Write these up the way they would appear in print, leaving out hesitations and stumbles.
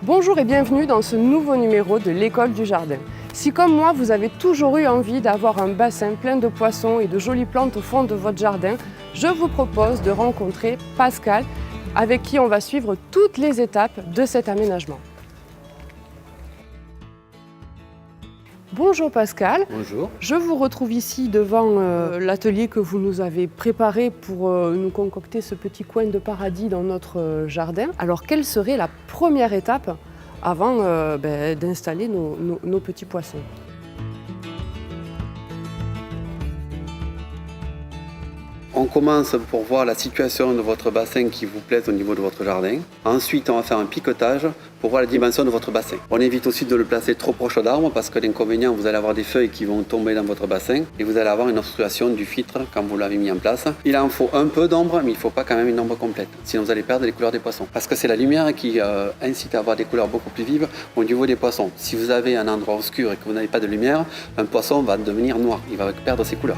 Bonjour et bienvenue dans ce nouveau numéro de l'École du Jardin. Si comme moi, vous avez toujours eu envie d'avoir un bassin plein de poissons et de jolies plantes au fond de votre jardin, je vous propose de rencontrer Pascal, avec qui on va suivre toutes les étapes de cet aménagement. Bonjour Pascal. Bonjour. Je vous retrouve ici devant l'atelier que vous nous avez préparé pour nous concocter ce petit coin de paradis dans notre jardin. Alors quelle serait la première étape avant d'installer nos petits poissons ? On commence pour voir la situation de votre bassin qui vous plaise au niveau de votre jardin. Ensuite, on va faire un picotage pour voir la dimension de votre bassin. On évite aussi de le placer trop proche d'arbres parce que l'inconvénient, vous allez avoir des feuilles qui vont tomber dans votre bassin et vous allez avoir une obstruction du filtre quand vous l'avez mis en place. Il en faut un peu d'ombre, mais il ne faut pas quand même une ombre complète. Sinon, vous allez perdre les couleurs des poissons. Parce que c'est la lumière qui incite à avoir des couleurs beaucoup plus vives au niveau des poissons. Si vous avez un endroit obscur et que vous n'avez pas de lumière, un poisson va devenir noir. Il va perdre ses couleurs.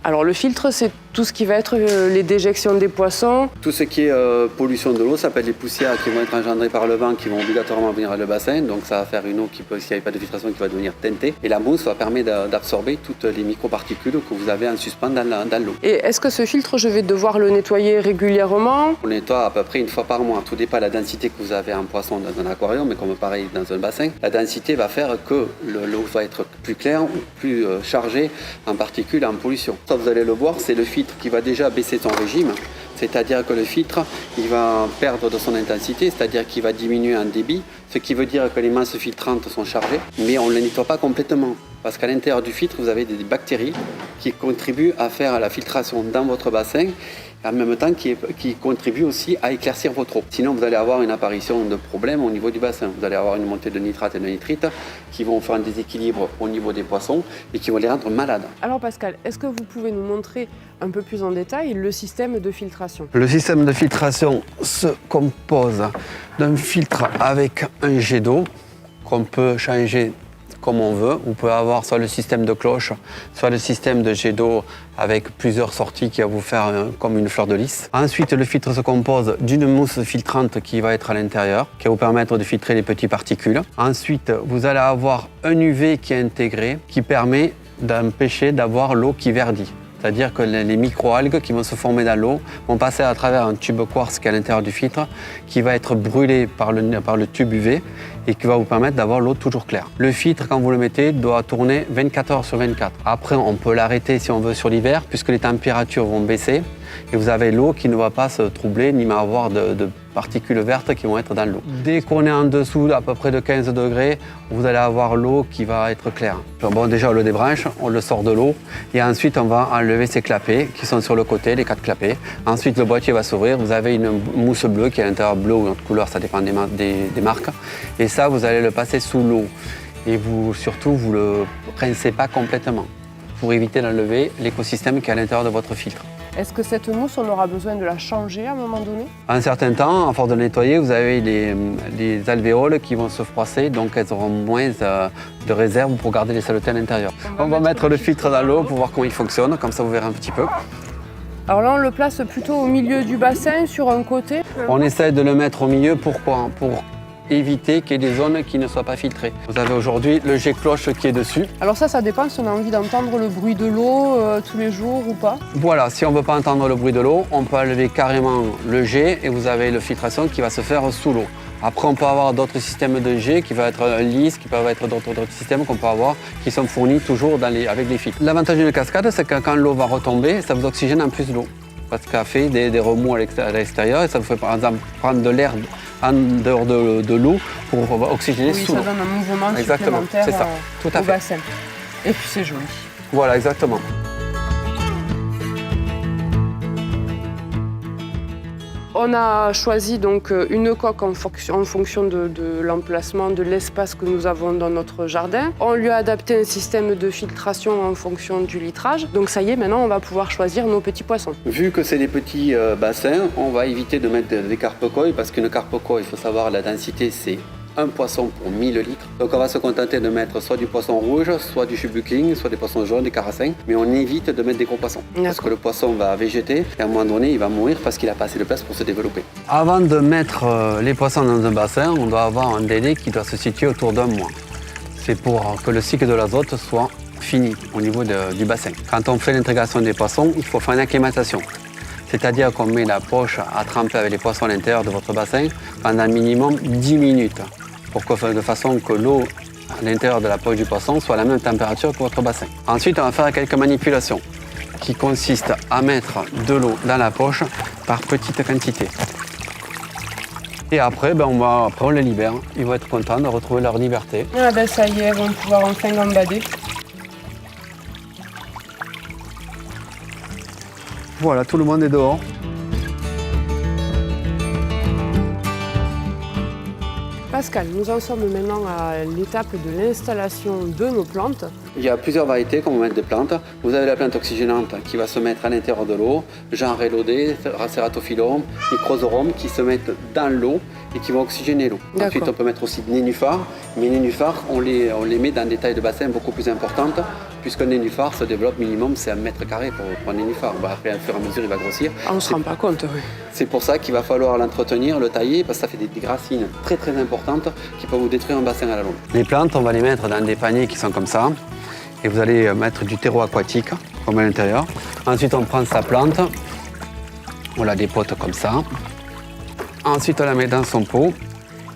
Alors le filtre, c'est tout ce qui va être les déjections des poissons. Tout ce qui est pollution de l'eau, ça peut être les poussières qui vont être engendrées par le vent, qui vont obligatoirement venir à le bassin. Donc ça va faire une eau qui peut, s'il n'y avait pas de filtration, qui va devenir teintée. Et la mousse va permettre d'absorber toutes les microparticules que vous avez en suspens dans l'eau. Et est-ce que ce filtre, je vais devoir le nettoyer régulièrement ? On le nettoie à peu près une fois par mois. Tout dépend de la densité que vous avez en poisson dans un aquarium, mais comme pareil dans un bassin. La densité va faire que l'eau va être plus claire ou plus chargée en particules, en pollution. Ça, vous allez le voir, c'est le filtre qui va déjà baisser son régime, c'est-à-dire que le filtre il va perdre de son intensité, c'est-à-dire qu'il va diminuer en débit, ce qui veut dire que les masses filtrantes sont chargées, mais on ne le nettoie pas complètement, parce qu'à l'intérieur du filtre, vous avez des bactéries qui contribuent à faire la filtration dans votre bassin, en même temps qui contribue aussi à éclaircir votre eau. Sinon, vous allez avoir une apparition de problèmes au niveau du bassin. Vous allez avoir une montée de nitrate et de nitrite qui vont faire un déséquilibre au niveau des poissons et qui vont les rendre malades. Alors Pascal, est-ce que vous pouvez nous montrer un peu plus en détail le système de filtration ? Le système de filtration se compose d'un filtre avec un jet d'eau qu'on peut changer comme on veut. Vous pouvez avoir soit le système de cloche, soit le système de jet d'eau avec plusieurs sorties qui va vous faire comme une fleur de lys. Ensuite, le filtre se compose d'une mousse filtrante qui va être à l'intérieur, qui va vous permettre de filtrer les petites particules. Ensuite, vous allez avoir un UV qui est intégré, qui permet d'empêcher d'avoir l'eau qui verdit. C'est-à-dire que les microalgues qui vont se former dans l'eau vont passer à travers un tube quartz qui est à l'intérieur du filtre, qui va être brûlé par le tube UV et qui va vous permettre d'avoir l'eau toujours claire. Le filtre, quand vous le mettez, doit tourner 24 heures sur 24. Après, on peut l'arrêter si on veut sur l'hiver, puisque les températures vont baisser et vous avez l'eau qui ne va pas se troubler ni avoir de particules vertes qui vont être dans l'eau. Dès qu'on est en dessous à peu près de 15 degrés, vous allez avoir l'eau qui va être claire. Bon, déjà, on le débranche, on le sort de l'eau et ensuite, on va enlever ces clapets qui sont sur le côté, les 4 clapets. Ensuite, le boîtier va s'ouvrir. Vous avez une mousse bleue qui est à l'intérieur bleue ou une autre couleur, ça dépend des marques. Et ça, vous allez le passer sous l'eau. Et surtout, vous ne le rincez pas complètement pour éviter d'enlever l'écosystème qui est à l'intérieur de votre filtre. Est-ce que cette mousse, on aura besoin de la changer à un moment donné ? À un certain temps, à force de nettoyer, vous avez les alvéoles qui vont se froisser, donc elles auront moins de réserve pour garder les saletés à l'intérieur. On va mettre le filtre dans l'eau pour voir comment il fonctionne, comme ça vous verrez un petit peu. Alors là, on le place plutôt au milieu du bassin, sur un côté. On essaie de le mettre au milieu, pourquoi ? Pour éviter qu'il y ait des zones qui ne soient pas filtrées. Vous avez aujourd'hui le jet cloche qui est dessus. Alors ça dépend si on a envie d'entendre le bruit de l'eau tous les jours ou pas. Voilà, si on ne veut pas entendre le bruit de l'eau, on peut enlever carrément le jet et vous avez la filtration qui va se faire sous l'eau. Après, on peut avoir d'autres systèmes de jet qui peuvent être lisse, qui peuvent être d'autres systèmes qu'on peut avoir qui sont fournis toujours avec les filtres. L'avantage d'une cascade, c'est que quand l'eau va retomber, ça vous oxygène en plus l'eau. Parce qu'elle fait des remous à l'extérieur et ça vous fait par exemple prendre de l'air en dehors de l'eau pour oxygéner sous l'eau. Oui, ça donne un mouvement supplémentaire c'est ça. Tout à au fait. bassin. Et puis c'est joli. Voilà, exactement. On a choisi donc une coque en fonction de l'emplacement, de l'espace que nous avons dans notre jardin. On lui a adapté un système de filtration en fonction du litrage. Donc ça y est, maintenant on va pouvoir choisir nos petits poissons. Vu que c'est des petits bassins, on va éviter de mettre des carpe-koi parce qu'une carpe-koi, il faut savoir la densité, c'est un poisson pour 1000 litres. Donc on va se contenter de mettre soit du poisson rouge, soit du chubucling, soit des poissons jaunes, des carassins. Mais on évite de mettre des gros poissons. Parce que le poisson va végéter et à un moment donné, il va mourir parce qu'il n'a pas assez de place pour se développer. Avant de mettre les poissons dans un bassin, on doit avoir un délai qui doit se situer autour d'1 mois. C'est pour que le cycle de l'azote soit fini au niveau du bassin. Quand on fait l'intégration des poissons, il faut faire une acclimatation. C'est-à-dire qu'on met la poche à tremper avec les poissons à l'intérieur de votre bassin pendant minimum 10 minutes, de façon que l'eau à l'intérieur de la poche du poisson soit à la même température que votre bassin. Ensuite, on va faire quelques manipulations qui consistent à mettre de l'eau dans la poche par petites quantités. Et après, on les libère. Ils vont être contents de retrouver leur liberté. Ah ben ça y est, ils vont pouvoir enfin gambader. Voilà, tout le monde est dehors. Pascal, nous en sommes maintenant à l'étape de l'installation de nos plantes. Il y a plusieurs variétés qu'on va mettre des plantes. Vous avez la plante oxygénante qui va se mettre à l'intérieur de l'eau, genre Elodée, Ceratophyllum, Microsorum, qui se mettent dans l'eau et qui vont oxygéner l'eau. Ensuite, on peut mettre aussi des nénuphars, mais les nénuphars, on les met dans des tailles de bassin beaucoup plus importantes, puisqu'un nénuphar se développe minimum, c'est 1 mètre carré pour un nénuphar. Après, au fur et à mesure, il va grossir. On ne se rend pas compte, oui. C'est pour ça qu'il va falloir l'entretenir, le tailler, parce que ça fait des racines très très importantes qui peuvent vous détruire un bassin à la longue. Les plantes, on va les mettre dans des paniers qui sont comme ça. Et vous allez mettre du terreau aquatique, comme à l'intérieur. Ensuite, on prend sa plante, on la dépote comme ça. Ensuite, on la met dans son pot.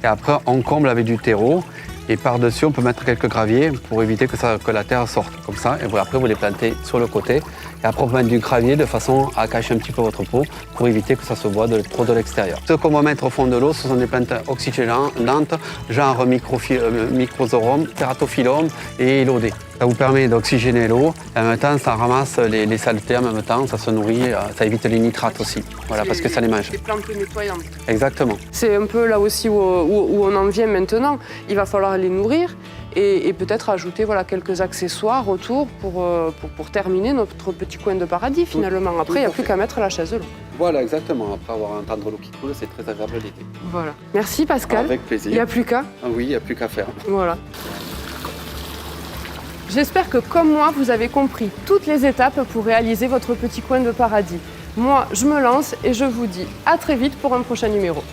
Et après, on comble avec du terreau. Et par-dessus, on peut mettre quelques graviers pour éviter que la terre sorte comme ça. Et après, vous les plantez sur le côté. Et après, on peut mettre du gravier de façon à cacher un petit peu votre pot pour éviter que ça se voit trop de l'extérieur. Ce qu'on va mettre au fond de l'eau, ce sont des plantes oxygénantes, genre Microsorum, Ceratophyllum et Elodée. Ça vous permet d'oxygéner l'eau. Et en même temps, ça ramasse les saletés. En même temps, ça se nourrit. Ça évite les nitrates aussi. Voilà, parce que ça les mange. Des plantes nettoyantes. Exactement. C'est un peu là aussi où on en vient maintenant. Il va falloir les nourrir et peut-être ajouter quelques accessoires autour pour terminer notre petit coin de paradis finalement. Après, il n'y a plus qu'à mettre la chaise de l'eau. Voilà, exactement. Après avoir entendu l'eau qui coule, c'est très agréable l'été. Voilà. Merci Pascal. Avec plaisir. Il n'y a plus qu'à. Ah oui, il n'y a plus qu'à faire. Voilà. J'espère que comme moi, vous avez compris toutes les étapes pour réaliser votre petit coin de paradis. Moi, je me lance et je vous dis à très vite pour un prochain numéro.